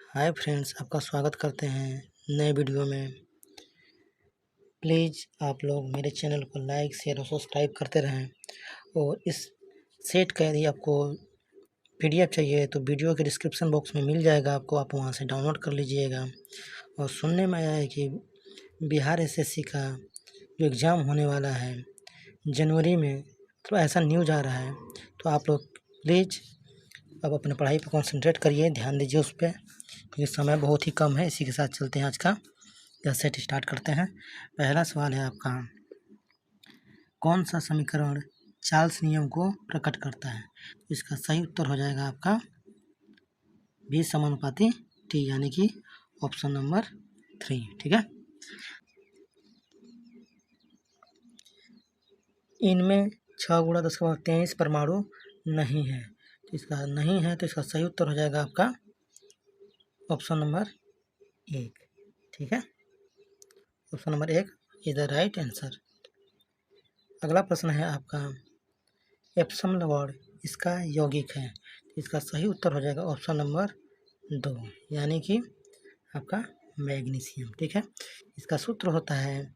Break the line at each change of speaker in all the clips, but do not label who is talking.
Hi friends, आपका स्वागत करते हैं नए वीडियो में। प्लीज़ आप लोग मेरे चैनल को लाइक, शेयर और सब्सक्राइब करते रहें। और इस सेट का यदि आपको पीडीएफ चाहिए तो वीडियो के डिस्क्रिप्शन बॉक्स में मिल जाएगा आपको, आप वहां से डाउनलोड कर लीजिएगा। और सुनने में आया है कि बिहार एसएससी का जो एग्ज़ाम होने वाला है जनवरी में, तो ऐसा न्यूज़ आ रहा है। तो आप लोग प्लीज़ अब अपने पढ़ाई पर कॉन्सेंट्रेट करिए, ध्यान दीजिए उस पर, क्योंकि समय बहुत ही कम है। इसी के साथ चलते हैं आज का सेट स्टार्ट करते हैं। पहला सवाल है आपका, कौन सा समीकरण चार्ल्स नियम को प्रकट करता है? इसका सही उत्तर हो जाएगा आपका V समानुपाती T, यानी कि ऑप्शन नंबर 3। ठीक है, इनमें 6 × 10⁻23 परमाणु नहीं है। तो इसका नहीं है, तो इसका सही उत्तर हो जाएगा आपका ऑप्शन नंबर 1। ठीक है, option number 1 is the right answer. अगला प्रश्न है आपका, एप्सम लवण इसका यौगिक है। इसका सही उत्तर हो जाएगा ऑप्शन नंबर 2, यानी कि आपका मैग्नीशियम। ठीक है, इसका सूत्र होता है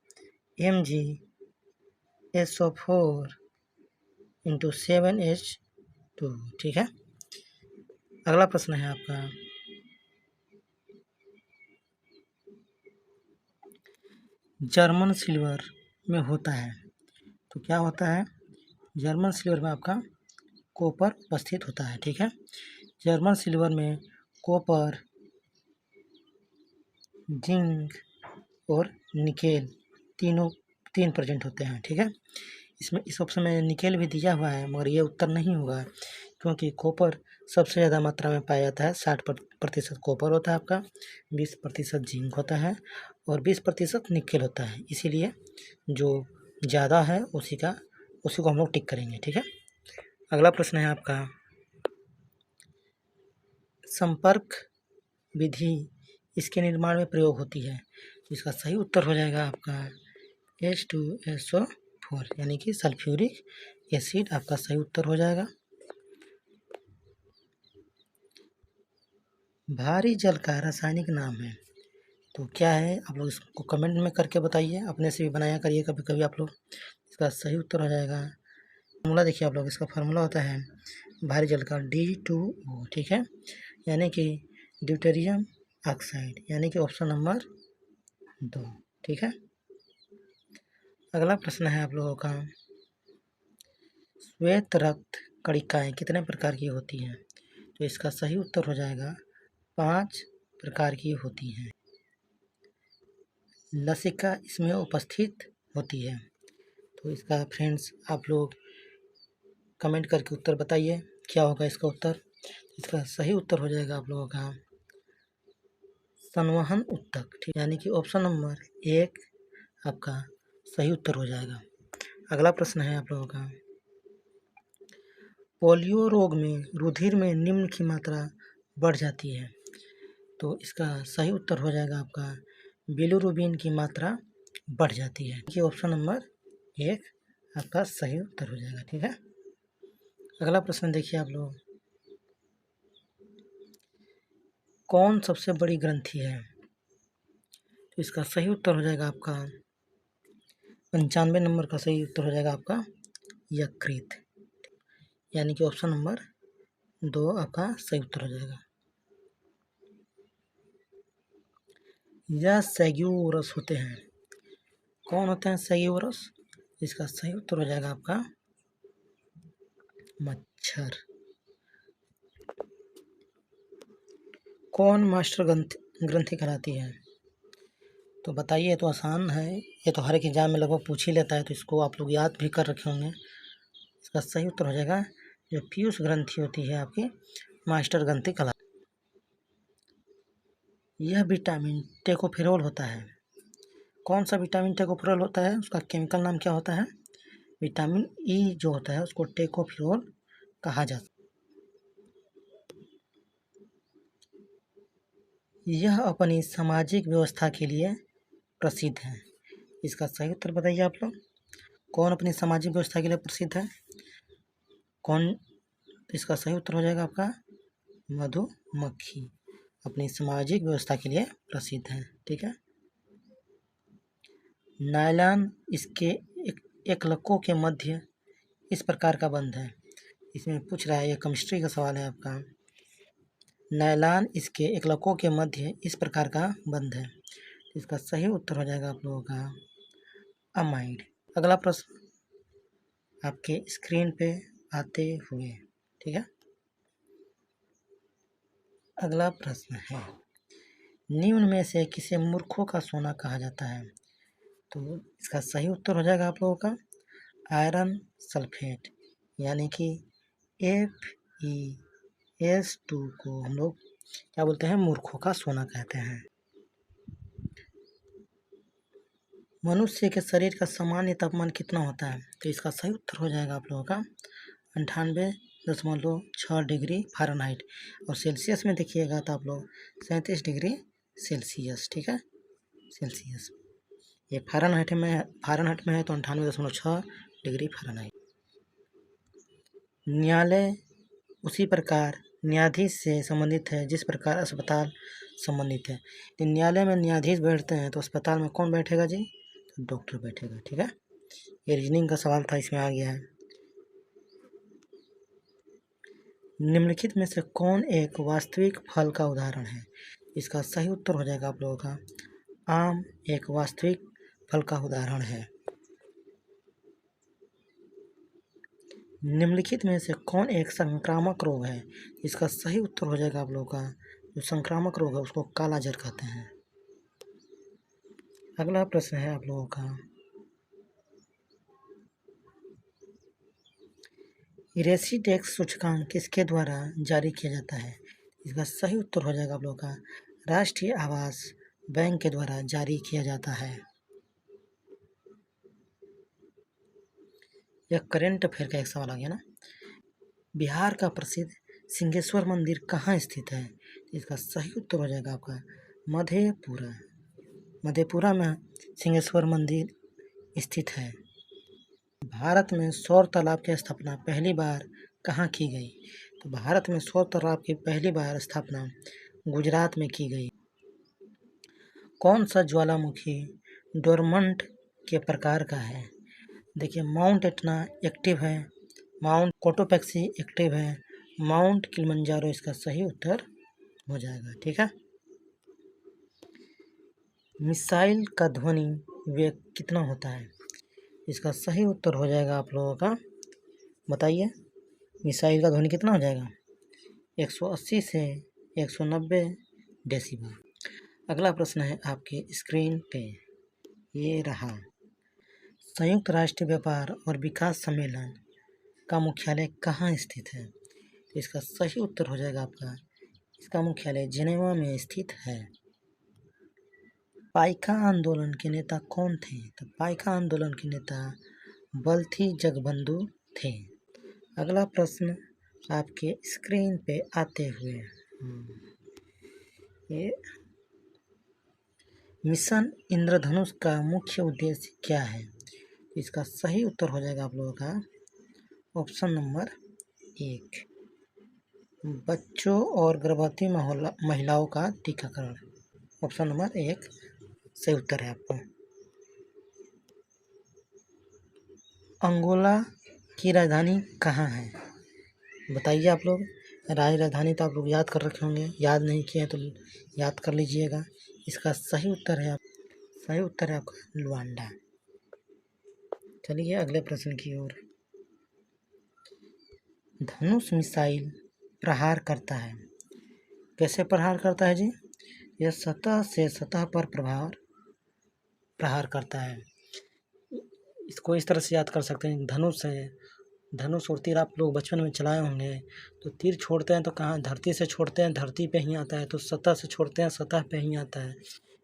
MgSO4 × 7H2। ठीक है, अगला प्रश्न है आपका, जर्मन सिल्वर में होता है। तो क्या होता है? जर्मन सिल्वर में आपका कॉपर उपस्थित होता है। ठीक है, जर्मन सिल्वर में कॉपर, जिंक और निकेल तीन प्रेजेंट होते हैं। ठीक है, इसमें इस ऑप्शन में निकेल भी दिया हुआ है, मगर ये उत्तर नहीं होगा, क्योंकि कॉपर सबसे ज़्यादा मात्रा में पाया जाता है। 60% कॉपर होता है आपका, 20% जिंक होता है और 20% निकेल होता है। इसीलिए जो ज़्यादा है उसी को हम लोग टिक करेंगे। ठीक है, अगला प्रश्न है आपका, संपर्क विधि इसके निर्माण में प्रयोग होती है। इसका सही उत्तर हो जाएगा आपका H2SO4, यानी कि सल्फ्यूरिक एसिड आपका सही उत्तर हो जाएगा। भारी जल का रासायनिक नाम है, तो क्या है? आप लोग इसको कमेंट में करके बताइए, अपने से भी बनाया करिए कभी कभी आप लोग। इसका सही उत्तर हो जाएगा, फार्मूला देखिए आप लोग, इसका फार्मूला होता है भारी जल का D2O। ठीक है, यानी कि ड्यूटेरियम ऑक्साइड, यानी कि ऑप्शन नंबर 2। ठीक है, अगला प्रश्न है आप लोगों का, श्वेत रक्त कणिकाएं कितने प्रकार की होती हैं? तो इसका सही उत्तर हो जाएगा 5 प्रकार की होती हैं। लसिका इसमें उपस्थित होती है। तो इसका फ्रेंड्स आप लोग कमेंट करके उत्तर बताइए, क्या होगा इसका उत्तर? इसका सही उत्तर हो जाएगा आप लोगों का संवहन ऊतक। ठीक, यानी कि ऑप्शन नंबर 1 आपका सही उत्तर हो जाएगा। अगला प्रश्न है आप लोगों का, पोलियो रोग में रुधिर में निम्न की मात्रा बढ़ जाती है। तो इसका सही उत्तर हो जाएगा आपका बिलिरुबिन की मात्रा बढ़ जाती है, कि ऑप्शन नंबर 1 आपका सही उत्तर हो जाएगा। ठीक है, अगला प्रश्न देखिए आप लोग, कौन सबसे बड़ी ग्रंथि है? तो इसका सही उत्तर हो जाएगा आपका 95 नंबर का सही उत्तर हो जाएगा आपका यकृत, यानी कि ऑप्शन नंबर 2 आपका सही उत्तर हो जाएगा। यह सैग्यूरस होते हैं। कौन होते हैं सैग्यूरस? इसका सही उत्तर हो जाएगा आपका मच्छर। कौन मास्टर ग्रंथि कहलाती है? तो बताइए, ये तो आसान है, ये तो हर एक एग्जाम में लगभग पूछ ही लेता है, तो इसको आप लोग याद भी कर रखे होंगे। इसका सही उत्तर हो जाएगा जो पीयूष ग्रंथि होती है आपकी मास्टर ग्रंथि कहलाती है। यह विटामिन टेकोफेरोल होता है। कौन सा विटामिन टेकोफेरोल होता है? उसका केमिकल नाम क्या होता है? विटामिन ई जो होता है उसको टेकोफेरोल कहा जाता है। यह अपनी सामाजिक व्यवस्था के लिए प्रसिद्ध है। इसका सही उत्तर बताइए आप लोग, कौन अपनी सामाजिक व्यवस्था के लिए प्रसिद्ध है? कौन? इसका सही उत्तर हो जाएगा आपका मधुमक्खी। अपनी सामाजिक व्यवस्था के लिए प्रसिद्ध है। ठीक है। नायलॉन इसके एकलकों के मध्य इस प्रकार का बंध है। इसमें पूछ रहा है, ये केमिस्ट्री का सवाल है आपका। नायलॉन इसके एकलकों के मध्य इस प्रकार का बंध है। इसका सही उत्तर हो जाएगा आप लोगों का अमाइड। अगला प्रश्न आपके स्क्रीन पे आते हुए। ठीक है। अगला प्रश्न है, निम्न में से किसे मूर्खों का सोना कहा जाता है? तो इसका सही उत्तर हो जाएगा आप लोगों का आयरन सल्फेट, यानी कि FeS2 को हम लोग क्या बोलते हैं? मूर्खों का सोना कहते हैं। मनुष्य के शरीर का सामान्य तापमान कितना होता है? तो इसका सही उत्तर हो जाएगा आप लोगों का 98.6 डिग्री फ़ारेनहाइट, और सेल्सियस में देखिएगा तो आप लोग 37 डिग्री सेल्सियस। ठीक है, सेल्सियस। ये फ़ारेनहाइट में है तो 98.6 डिग्री फ़ारेनहाइट। न्यायालय उसी प्रकार न्यायाधीश से संबंधित है जिस प्रकार अस्पताल संबंधित है। तो न्यायालय में न्यायाधीश बैठते हैं तो अस्पताल में कौन बैठेगा जी? तो डॉक्टर बैठेगा। ठीक है, ये रीजनिंग का सवाल था, इसमें आ गया है। निम्नलिखित में से कौन एक वास्तविक फल का उदाहरण है? इसका सही उत्तर हो जाएगा आप लोगों का आम एक वास्तविक फल का उदाहरण है। निम्नलिखित में से कौन एक संक्रामक रोग है? इसका सही उत्तर हो जाएगा आप लोगों का जो संक्रामक रोग है उसको कालाजार कहते हैं। अगला प्रश्न है आप लोगों का, रेसिडेक्स सूचकांक किसके द्वारा जारी किया जाता है? इसका सही उत्तर हो जाएगा आप लोगों का राष्ट्रीय आवास बैंक के द्वारा जारी किया जाता है। यह करेंट अफेयर का एक सवाल आ गया ना। बिहार का प्रसिद्ध सिंहेश्वर मंदिर कहाँ स्थित है? इसका सही उत्तर हो जाएगा आपका मधेपुरा। मधेपुरा में सिंहेश्वर मंदिर स्थित है। भारत में सौर तालाब की स्थापना पहली बार कहाँ की गई? तो भारत में सौर तालाब की पहली बार स्थापना गुजरात में की गई। कौन सा ज्वालामुखी डोरमंट के प्रकार का है? देखिए, माउंट एटना एक्टिव है, माउंट कोटोपैक्सी एक्टिव है, माउंट किलिमंजारो इसका सही उत्तर हो जाएगा। ठीक है। मिसाइल का ध्वनि वेग कितना होता है? इसका सही उत्तर हो जाएगा आप लोगों का, बताइए, मिसाइल का ध्वनि कितना हो जाएगा? 180 से 190 डेसिबल। अगला प्रश्न है आपके स्क्रीन पे, ये रहा। संयुक्त राष्ट्र व्यापार और विकास सम्मेलन का मुख्यालय कहाँ स्थित है? तो इसका सही उत्तर हो जाएगा आपका, इसका मुख्यालय जिनेवा में स्थित है। पाइका आंदोलन के नेता कौन थे? तो पाइका आंदोलन के नेता बल्थी जगबंधु थे। अगला प्रश्न आपके स्क्रीन पे आते हुए, ये मिशन इंद्रधनुष का मुख्य उद्देश्य क्या है? इसका सही उत्तर हो जाएगा आप लोगों का ऑप्शन नंबर 1, बच्चों और गर्भवती महिलाओं का टीकाकरण। ऑप्शन नंबर 1 सही उत्तर है आपका। अंगोला की राजधानी कहाँ है? बताइए आप लोग। राजधानी तो आप लोग याद कर रखे होंगे, याद नहीं किए तो याद कर लीजिएगा। इसका सही उत्तर है आपका लुआंडा। चलिए अगले प्रश्न की ओर। धनुष मिसाइल प्रहार करता है, कैसे प्रहार करता है जी? यह सतह से सतह पर प्रहार करता है। इसको इस तरह से याद कर सकते हैं, धनुष है, धनुष और तीर आप लोग बचपन में चलाए होंगे। तो तीर छोड़ते हैं तो कहाँ? धरती से छोड़ते हैं, धरती पे ही आता है। तो सतह से छोड़ते हैं, सतह पे ही आता है।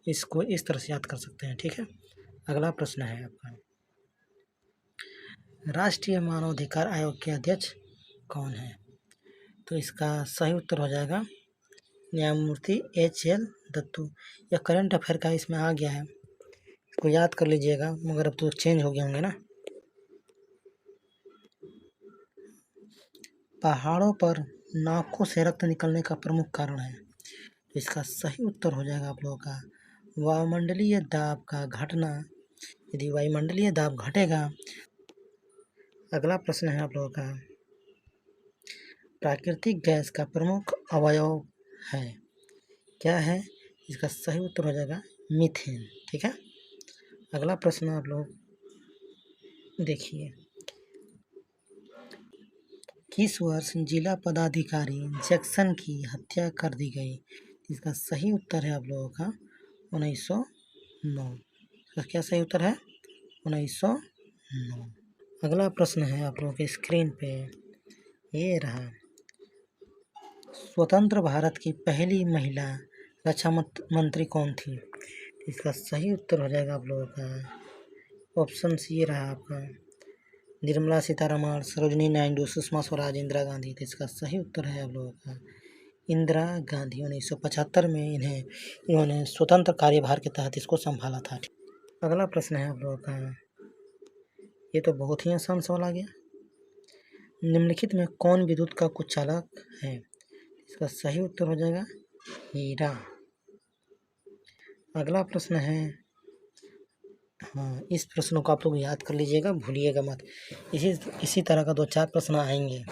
इसको इस तरह से याद कर सकते हैं। ठीक है। अगला प्रश्न है आपका, राष्ट्रीय मानवाधिकार आयोग के अध्यक्ष कौन है? तो इसका सही उत्तर हो जाएगा न्यायमूर्ति HL दत्तू। यह करंट अफेयर का इसमें आ गया है, इसको याद कर लीजिएगा, मगर अब तो चेंज हो गए होंगे ना। पहाड़ों पर नाकों से रक्त निकलने का प्रमुख कारण है? तो इसका सही उत्तर हो जाएगा आप लोगों का वायुमंडलीय दाब का घटना। यदि वायुमंडलीय दाब घटेगा। अगला प्रश्न है आप लोगों का, प्राकृतिक गैस का प्रमुख अवयव है, क्या है? इसका सही उत्तर हो जाएगा मीथेन। ठीक है, अगला प्रश्न आप लोग देखिए, किस वर्ष जिला पदाधिकारी जैक्सन की हत्या कर दी गई? इसका सही उत्तर है आप लोगों का 1909। इसका क्या सही उत्तर है? 1909। अगला प्रश्न है आप लोगों के स्क्रीन पे, ये रहा, स्वतंत्र भारत की पहली महिला रक्षा मंत्री कौन थी? इसका सही उत्तर हो जाएगा आप लोगों का ऑप्शन सी रहा आपका निर्मला सीतारमण, सरोजिनी नायडू, सुषमा स्वराज, इंदिरा गांधी। तो इसका सही उत्तर है आप लोगों का इंदिरा गांधी। 1975 में इन्होंने स्वतंत्र कार्यभार के तहत इसको संभाला था। अगला प्रश्न है आप लोगों का, ये तो बहुत ही आसान सवाल आ गया, निम्नलिखित में कौन विद्युत का कुचालक है? इसका सही उत्तर हो जाएगा हीरा। अगला प्रश्न है, हाँ, इस प्रश्नों को आप लोग याद कर लीजिएगा, भूलिएगा मत। इसी तरह का 2-4 प्रश्न आएंगे।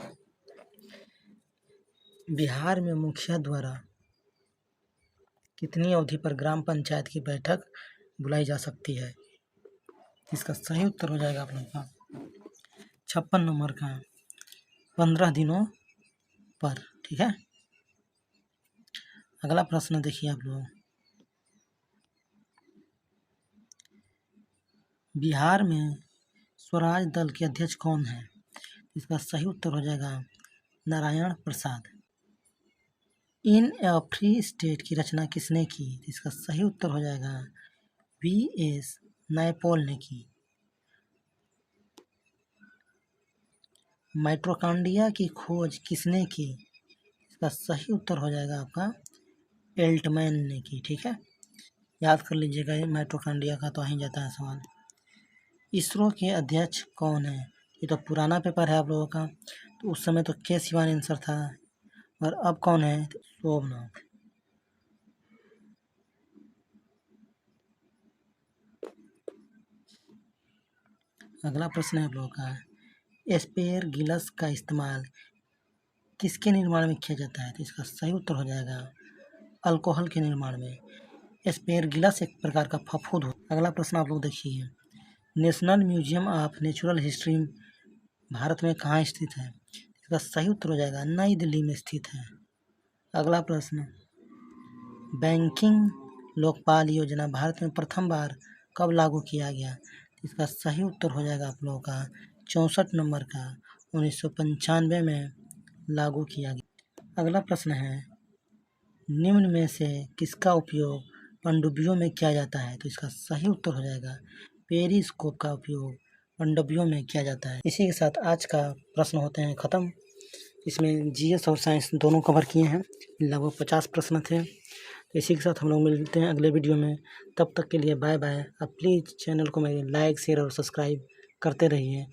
बिहार में मुखिया द्वारा कितनी अवधि पर ग्राम पंचायत की बैठक बुलाई जा सकती है? इसका सही उत्तर हो जाएगा आप लोगों का 56 नंबर का 15 दिनों पर। ठीक है, अगला प्रश्न देखिए आप लोग, बिहार में स्वराज दल के अध्यक्ष कौन है? इसका सही उत्तर हो जाएगा नारायण प्रसाद। इन ए फ्री स्टेट की रचना किसने की? इसका सही उत्तर हो जाएगा V.S. नायपॉल ने की। माइटोकॉन्ड्रिया की खोज किसने की? इसका सही उत्तर हो जाएगा आपका एल्टमैन ने की। ठीक है, याद कर लीजिएगा, ये माइटोकॉन्ड्रिया का तो आ ही जाता है सवाल। इसरो के अध्यक्ष कौन है? ये तो पुराना पेपर है आप लोगों का, तो उस समय तो के सिवान आंसर था, और अब कौन है? सोमनाथ। अगला प्रश्न है आप लोगों का, एस्पेरगिलस का इस्तेमाल किसके निर्माण में किया जाता है? तो इसका सही उत्तर हो जाएगा अल्कोहल के निर्माण में। एस्पेरगिलस एक प्रकार का फफूंद हो। अगला प्रश्न आप लोग देखिए, national museum of natural history Bharat में कहाँ स्थित है? इसका सही उत्तर हो जाएगा नई दिल्ली में स्थित है। अगला प्रश्न, बैंकिंग लोकपाल योजना भारत में प्रथम बार कब लागू किया गया? इसका सही उत्तर हो जाएगा आप लोगों का 64 नंबर का 1995 में लागू किया गया। अगला प्रश्न है, निम्न में से किसका उपयोग पनडुब्बियों में किया जाता है? तो इसका सही उत्तर हो जाएगा पेरिस्कोप का उपयोग पनडुब्बियों में किया जाता है। इसी के साथ आज का प्रश्न होते हैं ख़त्म। इसमें जीएस और साइंस दोनों कवर किए हैं, लगभग 50 प्रश्न थे। तो इसी के साथ हम लोग मिलते हैं अगले वीडियो में, तब तक के लिए बाय बाय। आप प्लीज़ चैनल को मेरे लाइक, शेयर और सब्सक्राइब करते रहिए।